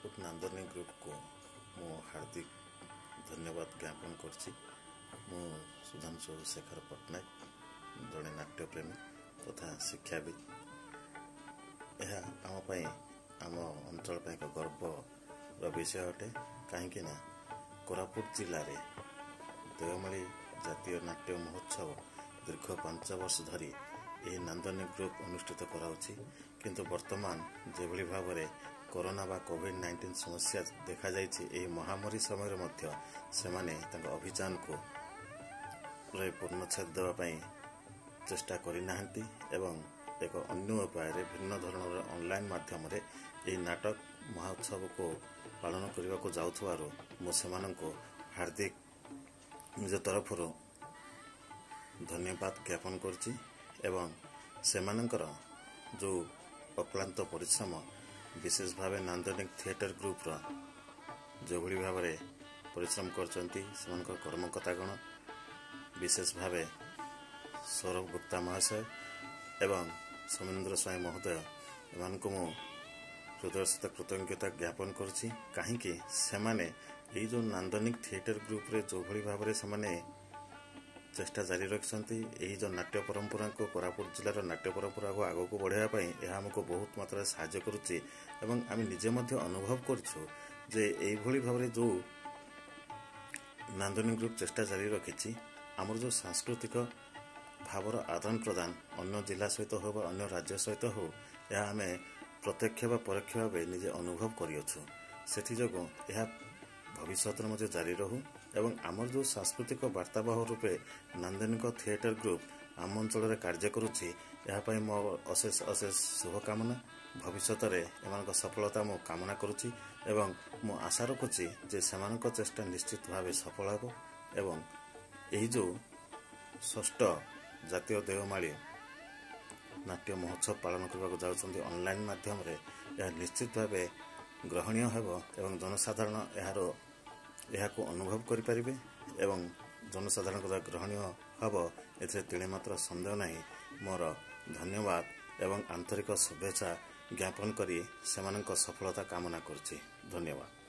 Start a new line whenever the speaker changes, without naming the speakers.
कोरापुट नांदनी group को मो हार्दिक धन्यवाद ज्ञापन करछि। मो सुधांशु शेखर पट्टनायक जड़े नाट्यप्रेमी तथा शिक्षाविद। यह आम अंचल एक गर्वर विषय अटे कहीं कोरापुट जिले में देवमाली जातीय नाट्य महोत्सव दीर्घ 5 वर्ष धरी यह नांदनी ग्रुप अनुष्ठित कराउछि। किंतु वर्तमान जेभली भाव में कोरोना बा कोविड-19 समस्या देखा जाइछि, एही महामारी समय मध्य सेमाने तांका अभियान को पूर्णच्छेद देवा पई चेष्टा करि नाहंती एवं एक अन्य उपाय भिन्न धरणर ऑनलाइन माध्यम रे एही नाटक महोत्सव को पालन करने को जाउथवारो मो सेमानंको हार्दिक निज तरफ धन्यवाद ज्ञापन करछि एवं सेमानंकर जो अक्लांत परिश्रम विशेष भाव नांदनिक थिएटर ग्रुप जो भली भाव में परिश्रम करचंती कर्मकर्तागण विशेष भाव सौरभ गुप्ता महाशय एवं सौमेन्द्र स्वाई महोदय एमान को मु हृदय सहित कृतज्ञता ज्ञापन करछि। कहीं सेमाने ये जो नांदनिक थिएटर ग्रुप रे जो भली भाव में चेष्टा जारी रखिछंती, यही जो नाट्य परंपरा को कोरापुट जिलार नाट्य परंपरा को आगो को बढ़ावा यह हमको बहुत मात्रा साहाय्य करुच्ची एवं आम निजे मध्य अनुभव करछु जे एभली भाव जो नांदनी ग्रुप चेष्टा जारी रखिछि। आमर जो सांस्कृतिक भावर आदान प्रदान अन्य जिला सहित हो अन्य राज्य सहित हो यह आम प्रत्यक्ष व परोक्ष भाव निजे अनुभव करियछु। सेथि जगो यह भविष्य में जारी रहू एवं आमर जो सांस्कृतिक वार्तावाह रूपे नांदनिक थिएटर ग्रुप आम अंचल कार्य करुच्ची यापाई मो अशेष अशेष शुभकामना। भविष्य में सफलता मो कामना करुच्ची एवं मो आशा रखुच्ची जे सेमानक चेष्टा निश्चित भाव सफल हो एवं यही जो 6ठ जातीय देवमाली नाट्य महोत्सव पालन करने जाउछंती ऑनलाइन माध्यम रे यह निश्चित भाव ग्रहणीय हेबो एवं जनसाधारण यह अनुभव करें एवं जनसाधारण को ग्रहणीय हम ए तिणे मात्र सन्देह नहीं। मोर धन्यवाद एवं आंतरिक शुभेच्छा ज्ञापन करी सेमानक सफलता कामना करछि। धन्यवाद।